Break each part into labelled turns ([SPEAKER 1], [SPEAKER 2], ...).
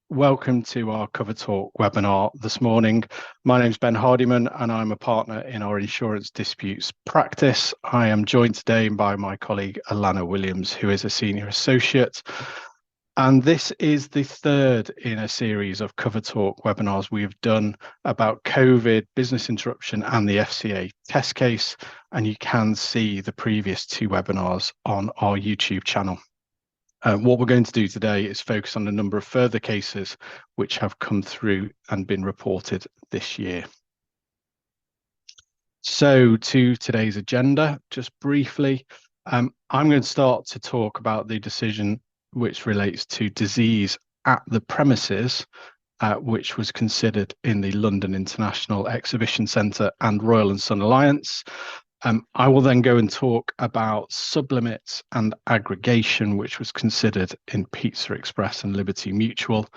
[SPEAKER 1] Welcome to our Cover Talk webinar this morning. My name is Ben Hardiman and I'm a partner in our insurance disputes practice. I am joined today by my colleague Alannah Williams, who is a senior associate. And this is the third in a series of Cover Talk webinars we have done about COVID, business interruption, and the FCA test case. And you can see the previous two webinars on our YouTube channel. What we're going to do today is focus on a number of further cases which have come through and been reported this year. So to today's agenda, just briefly, I'm going to start to talk about the decision which relates to disease at the premises, which was considered in the London International Exhibition Centre and Royal and Sun Alliance. I will then go and talk about Sublimit and aggregation, which was considered in Pizza Express and Liberty Mutual.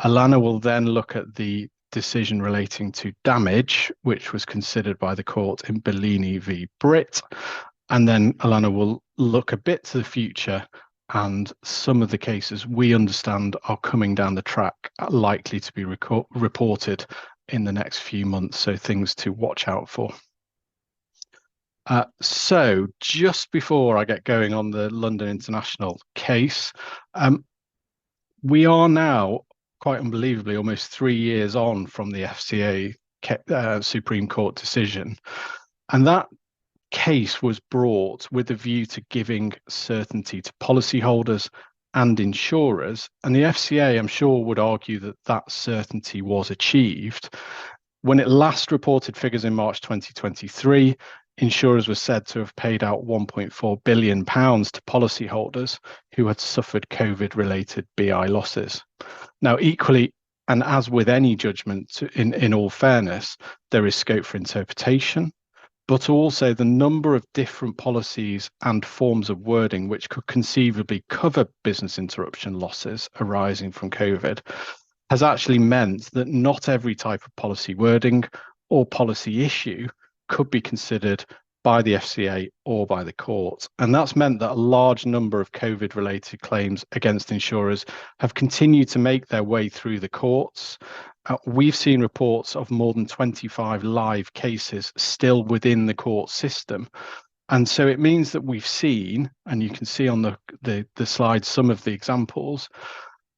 [SPEAKER 1] Alannah will then look at the decision relating to damage, which was considered by the court in Bellini v. Britt. And then Alannah will look a bit to the future and some of the cases we understand are coming down the track, likely to be reported in the next few months. So things to watch out for. So just before I get going on the London International case, we are now, quite unbelievably, almost 3 years on from the FCA Supreme Court decision. And that case was brought with a view to giving certainty to policyholders and insurers. And the FCA, I'm sure, would argue that that certainty was achieved. When it last reported figures in March 2023, insurers were said to have paid out £1.4 billion to policyholders who had suffered COVID-related BI losses. Now, equally, and as with any judgment, in all fairness, there is scope for interpretation, but also the number of different policies and forms of wording which could conceivably cover business interruption losses arising from COVID has actually meant that not every type of policy wording or policy issue could be considered by the FCA or by the court. And that's meant that a large number of COVID-related claims against insurers have continued to make their way through the courts. We've seen reports of more than 25 live cases still within the court system. And so it means that we've seen, and you can see on the slide some of the examples,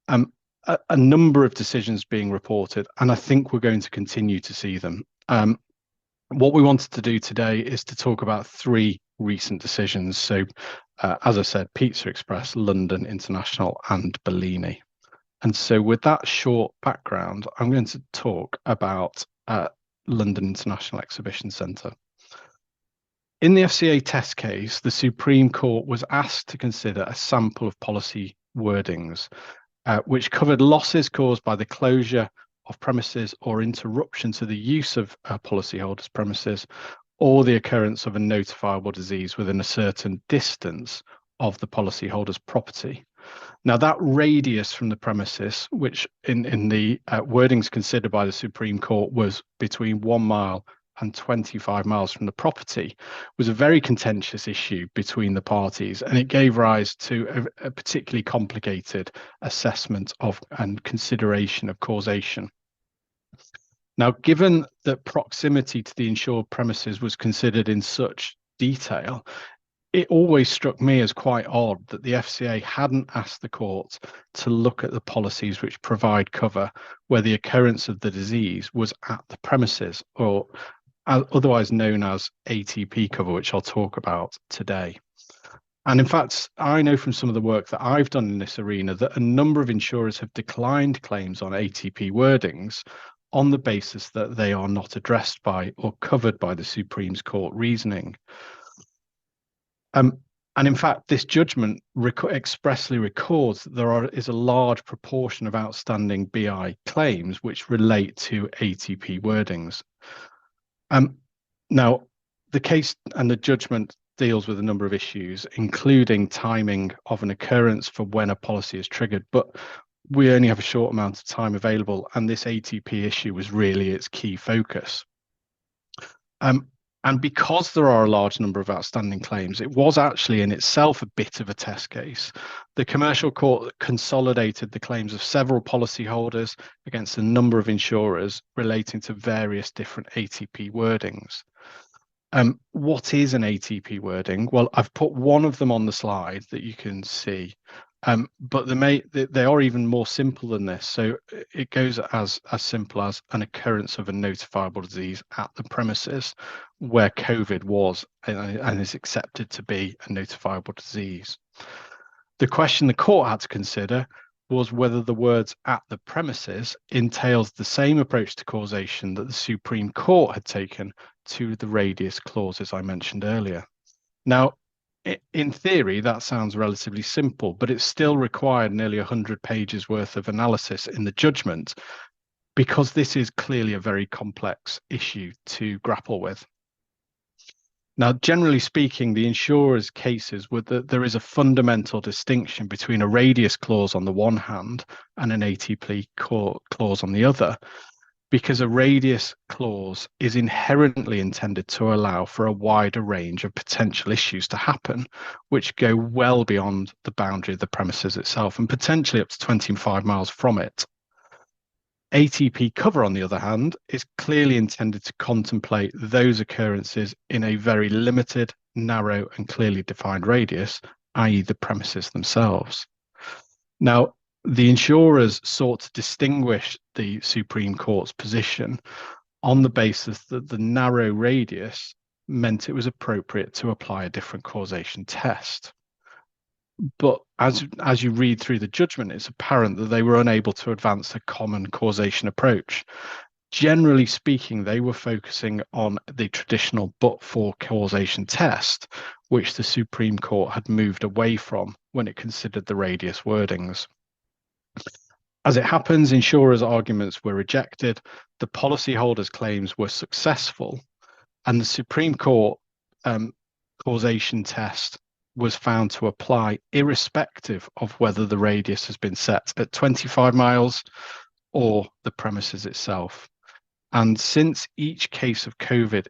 [SPEAKER 1] a number of decisions being reported, and I think we're going to continue to see them. What we wanted to do today is to talk about 3 recent decisions. So, as I said, Pizza Express, London International, and Bellini. And so with that short background, I'm going to talk about London International Exhibition Centre. In the FCA test case, the Supreme Court was asked to consider a sample of policy wordings, which covered losses caused by the closure of premises or interruption to the use of policyholders' premises, or the occurrence of a notifiable disease within a certain distance of the policyholder's property. Now, that radius from the premises, which in the wordings considered by the Supreme Court was between 1 mile and 25 miles from the property, was a very contentious issue between the parties, and it gave rise to a particularly complicated assessment of and consideration of causation. Now, given that proximity to the insured premises was considered in such detail, it always struck me as quite odd that the FCA hadn't asked the court to look at the policies which provide cover where the occurrence of the disease was at the premises, or otherwise known as ATP cover, which I'll talk about today. And in fact, I know from some of the work that I've done in this arena that a number of insurers have declined claims on ATP wordings on the basis that they are not addressed by or covered by the Supreme Court reasoning. And in fact, this judgment expressly records that there is a large proportion of outstanding BI claims which relate to ATP wordings. Now, the case and the judgment deals with a number of issues, including timing of an occurrence for when a policy is triggered, but we only have a short amount of time available, and this ATP issue was really its key focus. And because there are a large number of outstanding claims, it was actually in itself a bit of a test case. The commercial court consolidated the claims of several policyholders against a number of insurers relating to various different ATP wordings. What is an ATP wording? Well, I've put one of them on the slide that you can see, but they are even more simple than this. So it goes as simple as an occurrence of a notifiable disease at the premises where COVID was and is accepted to be a notifiable disease. The question the court had to consider was whether the words at the premises entails the same approach to causation that the Supreme Court had taken to the radius clauses I mentioned earlier. Now, in theory, that sounds relatively simple, but it still required nearly 100 pages worth of analysis in the judgment because this is clearly a very complex issue to grapple with. Now, generally speaking, the insurer's cases were that there is a fundamental distinction between a radius clause on the one hand and an ATP clause on the other, because a radius clause is inherently intended to allow for a wider range of potential issues to happen, which go well beyond the boundary of the premises itself and potentially up to 25 miles from it. ATP cover, on the other hand, is clearly intended to contemplate those occurrences in a very limited, narrow, and clearly defined radius, i.e. the premises themselves. Now, the insurers sought to distinguish the Supreme Court's position on the basis that the narrow radius meant it was appropriate to apply a different causation test. But as you read through the judgment, it's apparent that they were unable to advance a common causation approach. Generally speaking, they were focusing on the traditional but-for causation test, which the Supreme Court had moved away from when it considered the radius wordings. As it happens, insurers' arguments were rejected, the policyholders' claims were successful, and the Supreme Court causation test was found to apply irrespective of whether the radius has been set at 25 miles or the premises itself. And since each case of COVID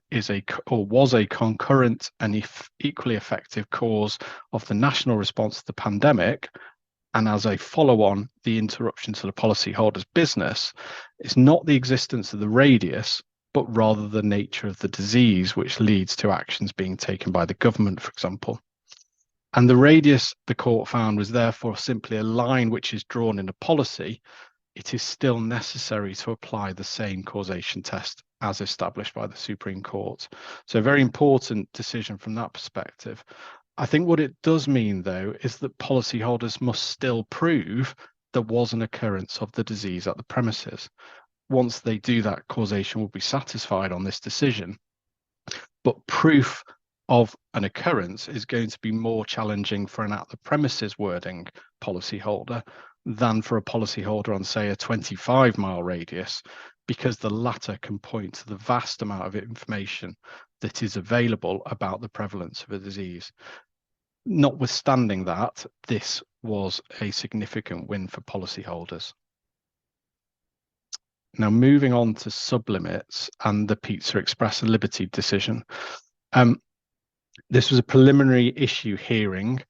[SPEAKER 1] was a concurrent and equally effective cause of the national response to the pandemic, and as a follow-on, the interruption to the policyholder's business, it's not the existence of the radius, but rather the nature of the disease which leads to actions being taken by the government, for example. And the radius, the court found, was therefore simply a line which is drawn in a policy. It is still necessary to apply the same causation test as established by the Supreme Court. So a very important decision from that perspective. I think what it does mean, though, is that policyholders must still prove there was an occurrence of the disease at the premises. Once they do that, causation will be satisfied on this decision. But proof of an occurrence is going to be more challenging for an at the premises wording policyholder than for a policyholder on, say, a 25-mile radius, because the latter can point to the vast amount of information that is available about the prevalence of a disease. Notwithstanding that, this was a significant win for policyholders. Now, moving on to sublimits and the Pizza Express and Liberty decision. This was a preliminary issue hearing,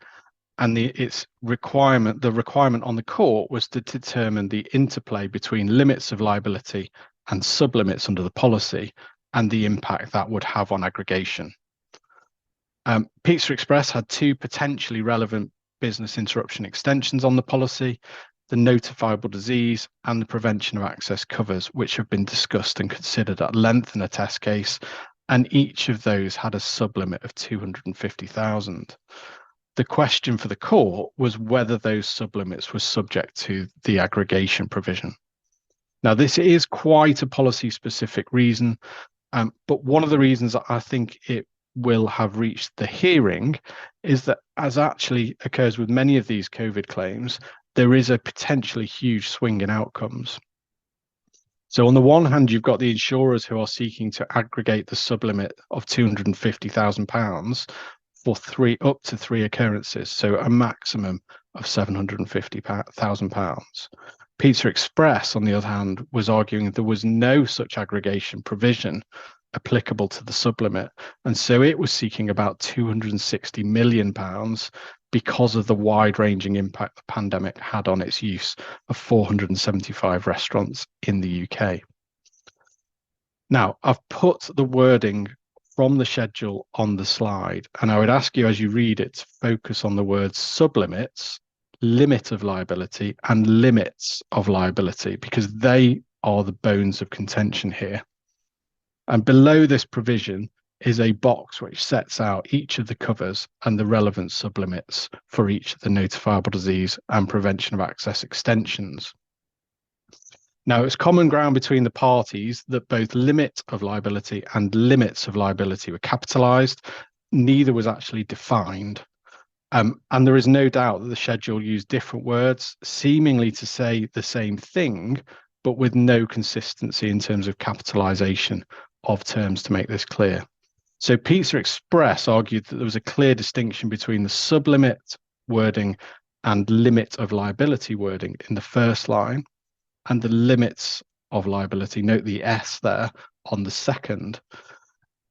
[SPEAKER 1] and the requirement on the court was to determine the interplay between limits of liability and sublimits under the policy and the impact that would have on aggregation. Pizza Express had two potentially relevant business interruption extensions on the policy: the notifiable disease and the prevention of access covers, which have been discussed and considered at length in a test case, and each of those had a sublimit of 250,000. The question for the court was whether those sublimits were subject to the aggregation provision. Now, this is quite a policy-specific reason, but one of the reasons I think it will have reached the hearing is that, as actually occurs with many of these COVID claims, there is a potentially huge swing in outcomes. So on the one hand, you've got the insurers who are seeking to aggregate the sublimit of £250,000 for up to three occurrences, so a maximum of £750,000. Pizza Express, on the other hand, was arguing there was no such aggregation provision applicable to the sublimit. And so it was seeking about £260 million because of the wide-ranging impact the pandemic had on its use of 475 restaurants in the UK. Now, I've put the wording from the schedule on the slide, and I would ask you as you read it to focus on the words sublimits, limit of liability, and limits of liability, because they are the bones of contention here. And below this provision is a box which sets out each of the covers and the relevant sublimits for each of the notifiable disease and prevention of access extensions. Now, it's common ground between the parties that both limit of liability and limits of liability were capitalised. Neither was actually defined. And there is no doubt that the schedule used different words, seemingly to say the same thing, but with no consistency in terms of capitalisation of terms to make this clear. So Pizza Express argued that there was a clear distinction between the sublimit wording and limit of liability wording in the first line, and the limits of liability, note the S there, on the second.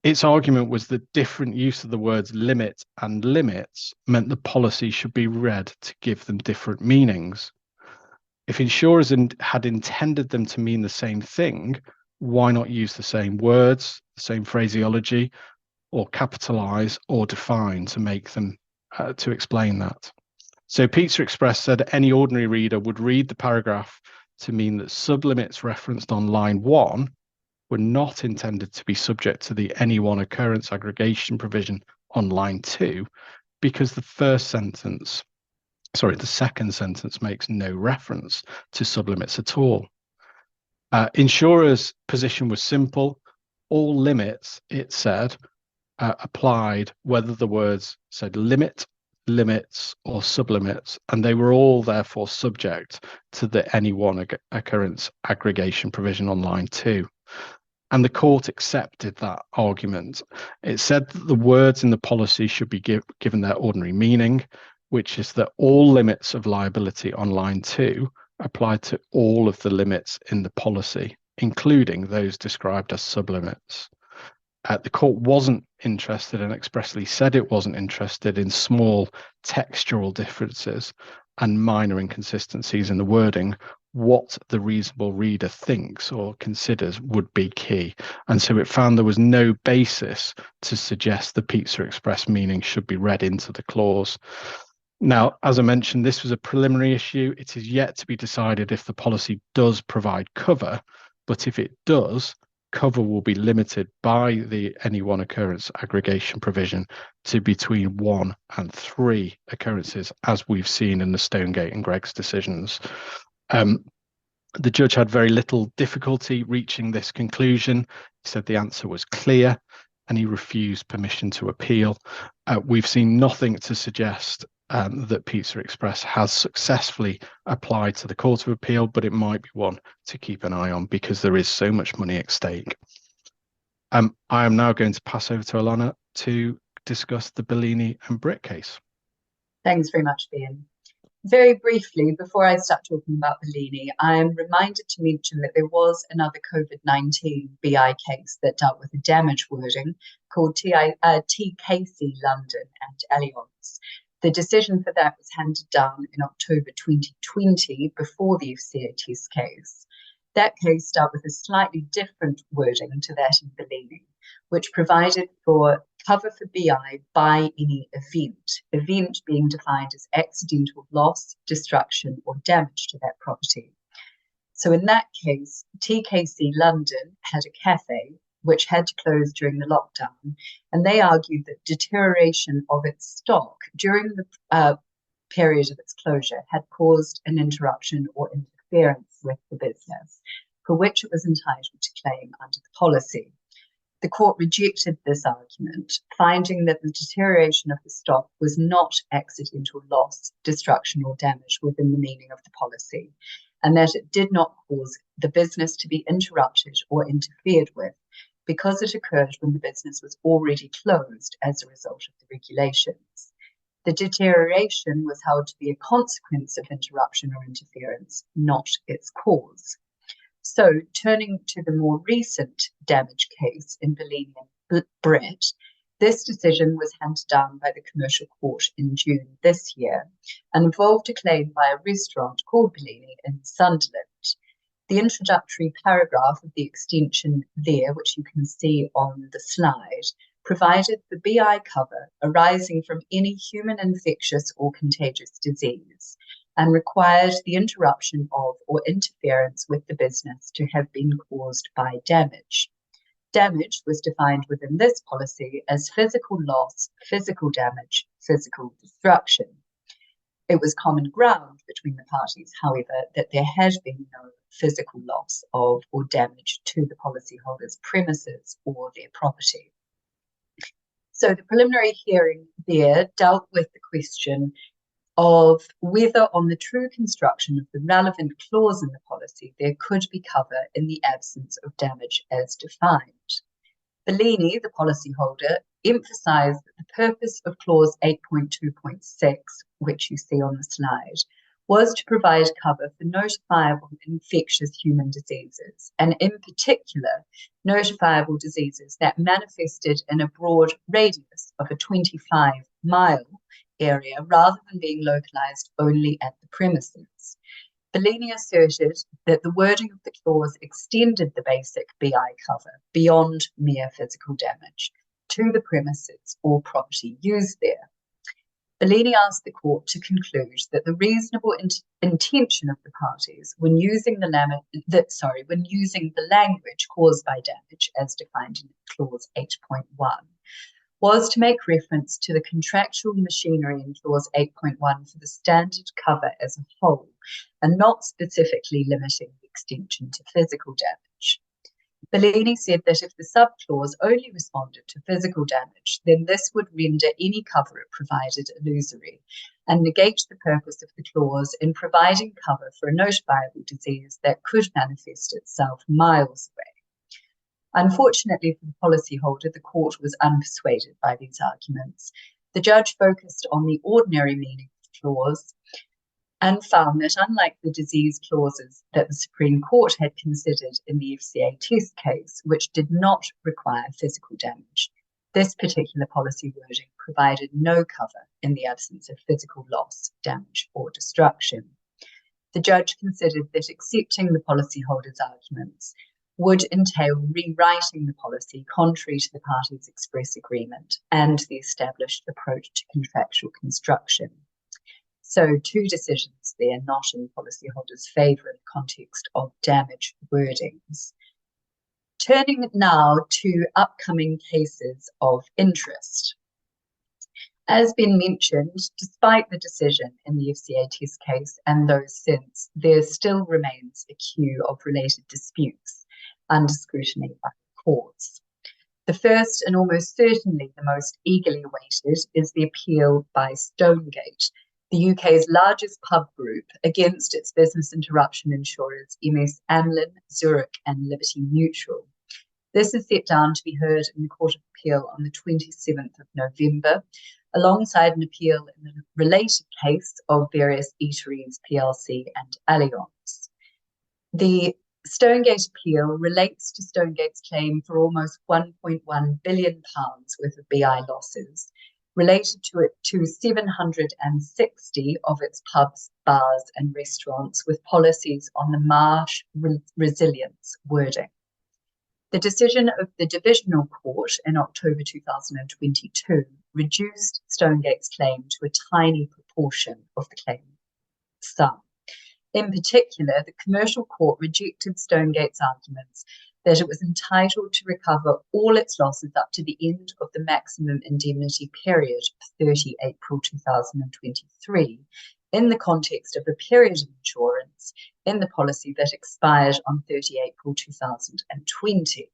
[SPEAKER 1] Its argument was that different use of the words limit and limits meant the policy should be read to give them different meanings. If insurers had intended them to mean the same thing, why not use the same words, the same phraseology, or capitalise or define to make them, to explain that? So Pizza Express said any ordinary reader would read the paragraph to mean that sublimits referenced on line 1 were not intended to be subject to the any one occurrence aggregation provision on line 2, because the second sentence makes no reference to sublimits at all. Insurers' position was simple. All limits, it said, applied whether the words said limit, limits, or sublimits, and they were all therefore subject to the any one occurrence aggregation provision on line 2. And the court accepted that argument. It said that the words in the policy should be given their ordinary meaning, which is that all limits of liability on line 2 apply to all of the limits in the policy, including those described as sublimits. The court wasn't interested, and expressly said it wasn't interested, in small textual differences and minor inconsistencies in the wording. What the reasonable reader thinks or considers would be key. And so it found there was no basis to suggest the Pizza Express meaning should be read into the clause. Now, as I mentioned, this was a preliminary issue. It is yet to be decided if the policy does provide cover, but if it does, cover will be limited by the any one occurrence aggregation provision to between 1 and 3 occurrences, as we've seen in the Stonegate and Greggs decisions. The judge had very little difficulty reaching this conclusion. He said the answer was clear, and he refused permission to appeal. We've seen nothing to suggest that Pizza Express has successfully applied to the Court of Appeal, but it might be one to keep an eye on because there is so much money at stake. I am now going to pass over to Alannah to discuss the Bellini and Britt case.
[SPEAKER 2] Thanks very much, Ian. Very briefly, before I start talking about Bellini, I am reminded to mention that there was another COVID-19 BI case that dealt with a damage wording called T. Casey London and Allianz. The decision for that was handed down in October 2020 before the FCA Test Case. That case dealt with a slightly different wording to that in Bellini, which provided for cover for BI by any event being defined as accidental loss, destruction, or damage to that property. So in that case, TKC London had a cafe which had to close during the lockdown, and they argued that deterioration of its stock during the period of its closure had caused an interruption or interference with the business, for which it was entitled to claim under the policy. The court rejected this argument, finding that the deterioration of the stock was not accidental loss, destruction, or damage within the meaning of the policy, and that it did not cause the business to be interrupted or interfered with because it occurred when the business was already closed as a result of the regulations. The deterioration was held to be a consequence of interruption or interference, not its cause. So turning to the more recent damage case in Bellini and Brett, this decision was handed down by the Commercial Court in June this year and involved a claim by a restaurant called Bellini in Sunderland. The introductory paragraph of the extension there, which you can see on the slide, provided the BI cover arising from any human infectious or contagious disease and required the interruption of or interference with the business to have been caused by damage. Damage was defined within this policy as physical loss, physical damage, physical destruction. It was common ground between the parties, however, that there had been no physical loss of or damage to the policyholders' premises or their property. So the preliminary hearing there dealt with the question of whether on the true construction of the relevant clause in the policy there could be cover in the absence of damage as defined. Bellini, the policyholder, emphasised that the purpose of clause 8.2.6, which you see on the slide, was to provide cover for notifiable infectious human diseases, and in particular, notifiable diseases that manifested in a broad radius of a 25-mile area rather than being localised only at the premises. Bellini asserted that the wording of the clause extended the basic BI cover beyond mere physical damage to the premises or property used there. Bellini asked the court to conclude that the reasonable intention of the parties when using the language caused by damage as defined in clause 8.1 was to make reference to the contractual machinery in clause 8.1 for the standard cover as a whole, and not specifically limiting the extension to physical damage. Bellini said that if the subclause only responded to physical damage, then this would render any cover it provided illusory and negate the purpose of the clause in providing cover for a notifiable disease that could manifest itself miles away. Unfortunately for the policyholder, the court was unpersuaded by these arguments. The judge focused on the ordinary meaning of the clause and found that unlike the disease clauses that the Supreme Court had considered in the FCA Test Case, which did not require physical damage, this particular policy wording provided no cover in the absence of physical loss, damage, or destruction. The judge considered that accepting the policyholder's arguments would entail rewriting the policy contrary to the parties' express agreement and the established approach to contractual construction. So two decisions there, not in policyholders' favour in the context of damage wordings. Turning now to upcoming cases of interest. As been mentioned, despite the decision in the FCA Test Case and those since, there still remains a queue of related disputes under scrutiny by the courts. The first, and almost certainly the most eagerly awaited, is the appeal by Stonegate, the UK's largest pub group, against its business interruption insurers MS Amlin, Zurich and Liberty Mutual. This is set down to be heard in the Court of Appeal on the 27th of November, alongside an appeal in the related case of various eateries, PLC and Allianz. The Stonegate appeal relates to Stonegate's claim for almost £1.1 billion worth of BI losses, related to 760 of its pubs, bars and restaurants with policies on the marsh resilience wording. The decision of the Divisional Court in October 2022 reduced Stonegate's claim to a tiny proportion of the claim sum. In particular, the Commercial Court rejected Stonegate's arguments that it was entitled to recover all its losses up to the end of the maximum indemnity period of 30 April 2023 in the context of a period of insurance in the policy that expired on 30 April 2020.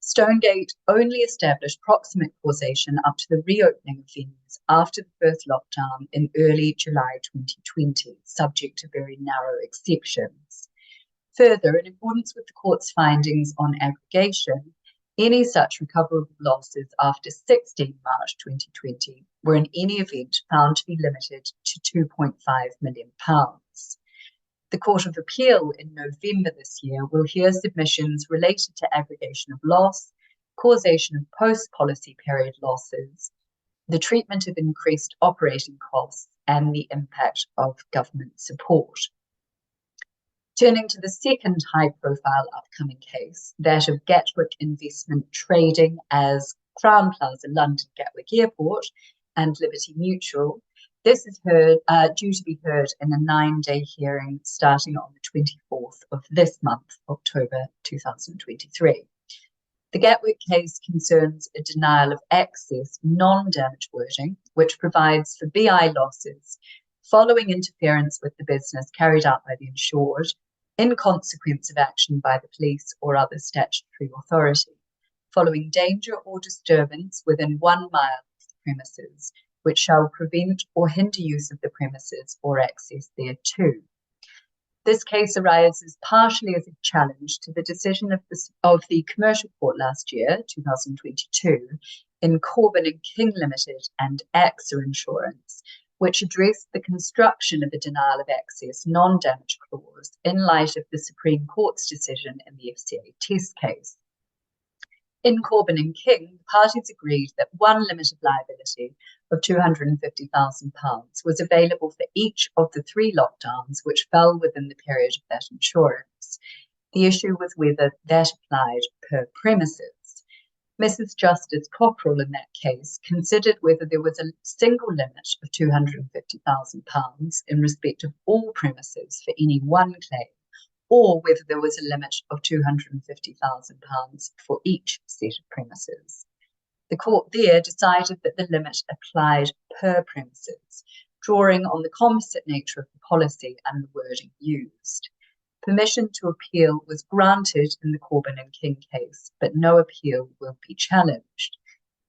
[SPEAKER 2] Stonegate only established proximate causation up to the reopening of venues after the first lockdown in early July 2020, subject to very narrow exceptions. Further, in accordance with the court's findings on aggregation, any such recoverable losses after 16 March 2020 were in any event found to be limited to £2.5 million. The Court of Appeal in November this year will hear submissions related to aggregation of loss, causation of post-policy period losses, the treatment of increased operating costs, and the impact of government support. Turning to the second high-profile upcoming case, that of Gatwick Investment Trading as Crowne Plaza London Gatwick Airport and Liberty Mutual, this is due to be heard in a 9-day hearing starting on the 24th of this month, October 2023. The Gatwick case concerns a denial of access non-damage wording, which provides for BI losses following interference with the business carried out by the insured in consequence of action by the police or other statutory authority, following danger or disturbance within 1 mile of the premises, which shall prevent or hinder use of the premises or access thereto. This case arises partially as a challenge to the decision of the Commercial Court last year, 2022, in Corbin and King Limited and AXA Insurance, which addressed the construction of a denial of access non-damage clause in light of the Supreme Court's decision in the FCA Test Case. In Corbin and King, the parties agreed that one limit of liability of £250,000 was available for each of the 3 lockdowns which fell within the period of that insurance. The issue was whether that applied per premises. Mrs. Justice Cockrell in that case considered whether there was a single limit of £250,000 in respect of all premises for any one claim, or whether there was a limit of £250,000 for each set of premises. The court there decided that the limit applied per premises, drawing on the composite nature of the policy and the wording used. Permission to appeal was granted in the Corbin and King case, but no appeal will be challenged.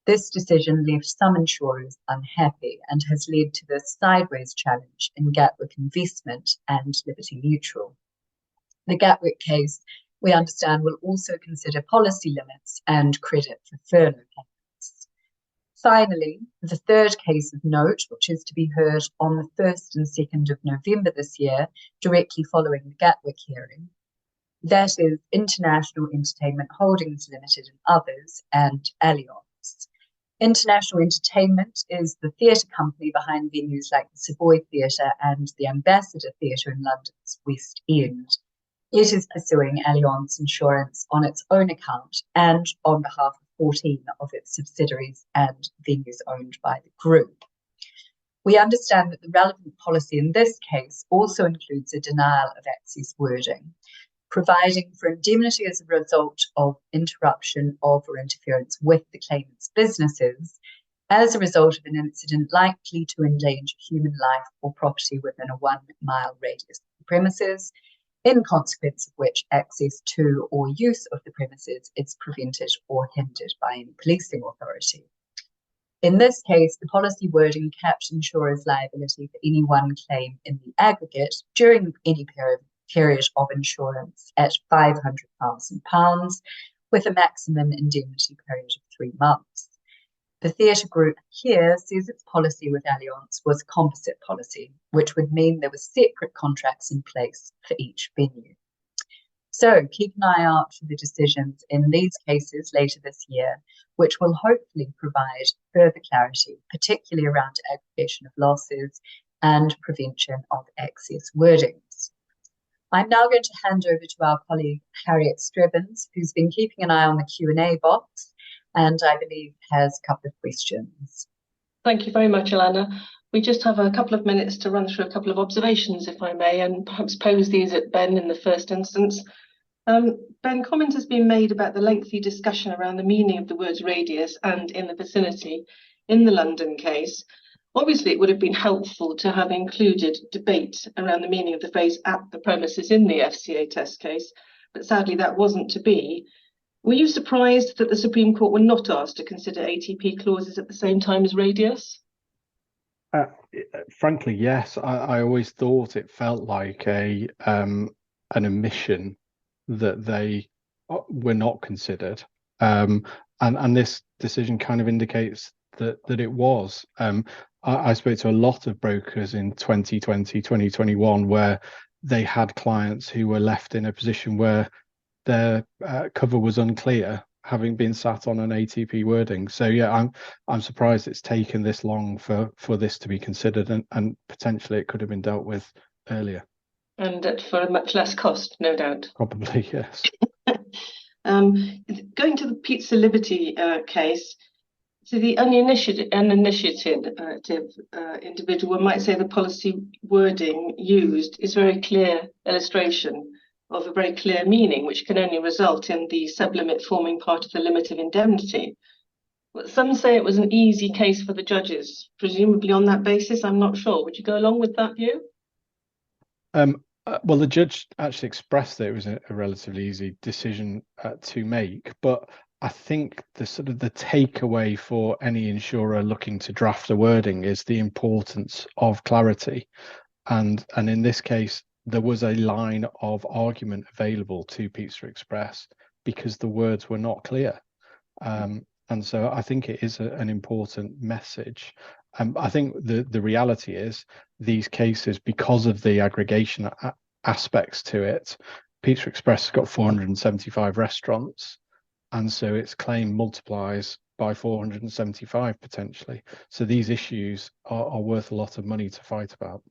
[SPEAKER 2] This decision left some insurers unhappy and has led to the sideways challenge in Gatwick Investment and Liberty Mutual. The Gatwick case, we understand, will also consider policy limits and credit for furlough payments. Finally, the third case of note, which is to be heard on the 1st and 2nd of November this year, directly following the Gatwick hearing, that is International Entertainment Holdings Limited and others, and Allianz. International Entertainment is the theatre company behind venues like the Savoy Theatre and the Ambassador Theatre in London's West End. It is pursuing Allianz Insurance on its own account and on behalf of 14 of its subsidiaries and venues owned by the group. We understand that the relevant policy in this case also includes a denial of access wording, providing for indemnity as a result of interruption of or interference with the claimant's businesses as a result of an incident likely to endanger human life or property within a 1 mile radius of the premises, in consequence of which access to or use of the premises is prevented or hindered by any policing authority. In this case, the policy wording caps insurers' liability for any one claim in the aggregate during any period of insurance at £500,000, with a maximum indemnity period of 3 months. The theatre group here says its policy with Allianz was a composite policy, which would mean there were separate contracts in place for each venue. So keep an eye out for the decisions in these cases later this year, which will hopefully provide further clarity, particularly around aggregation of losses and prevention of excess wordings. I'm now going to hand over to our colleague Harriet Strebbins, who's been keeping an eye on the Q&A box and I believe has a couple of questions.
[SPEAKER 3] Thank you very much, Alannah. We just have a couple of minutes to run through a couple of observations, if I may, and perhaps pose these at Ben in the first instance. Ben, comment has been made about the lengthy discussion around the meaning of the words radius and in the vicinity in the London case. Obviously, it would have been helpful to have included debate around the meaning of the phrase at the premises in the FCA test case, but sadly that wasn't to be. Were you surprised that the Supreme Court were not asked to consider ATP clauses at the same time as radius?
[SPEAKER 1] Frankly, yes. I always thought it felt like an omission that they were not considered, and this decision kind of indicates that it was. I spoke to a lot of brokers in 2020, 2021, where they had clients who were left in a position where their cover was unclear, having been sat on an ATP wording. So yeah, I'm surprised it's taken this long for this to be considered, and potentially it could have been dealt with earlier.
[SPEAKER 3] And for a much less cost, no doubt.
[SPEAKER 1] Probably, yes.
[SPEAKER 3] Going to the Pizza Liberty case, to the uninitiated individual, one might say the policy wording used is a very clear illustration of a very clear meaning, which can only result in the sublimit forming part of the limit of indemnity. But some say it was an easy case for the judges, presumably on that basis. I'm not sure. Would you go along with that view?
[SPEAKER 1] Well, the judge actually expressed that it was a relatively easy decision to make, but I think the sort of the takeaway for any insurer looking to draft a wording is the importance of clarity, and in this case there was a line of argument available to Pizza Express because the words were not clear, and so I think it is an important message. I think the reality is these cases, because of the aggregation aspects to it, Pizza Express has got 475 restaurants, and so its claim multiplies by 475 potentially. So these issues are worth a lot of money to fight about.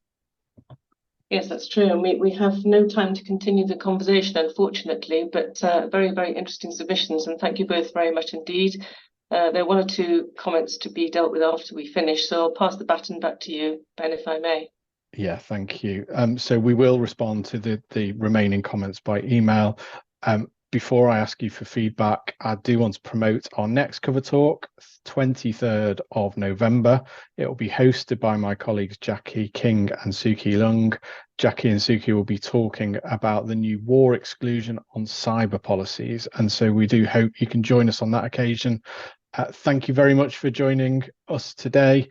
[SPEAKER 3] Yes, that's true. And we have no time to continue the conversation, unfortunately, but very, very interesting submissions. And thank you both very much indeed. There are one or two comments to be dealt with after we finish. So I'll pass the baton back to you, Ben, if I may.
[SPEAKER 1] Yeah, thank you. So we will respond to the remaining comments by email. Before I ask you for feedback, I do want to promote our next cover talk, 23rd of November. It will be hosted by my colleagues Jackie King and Suki Lung. Jackie and Suki will be talking about the new war exclusion on cyber policies, and so we do hope you can join us on that occasion. Thank you very much for joining us today.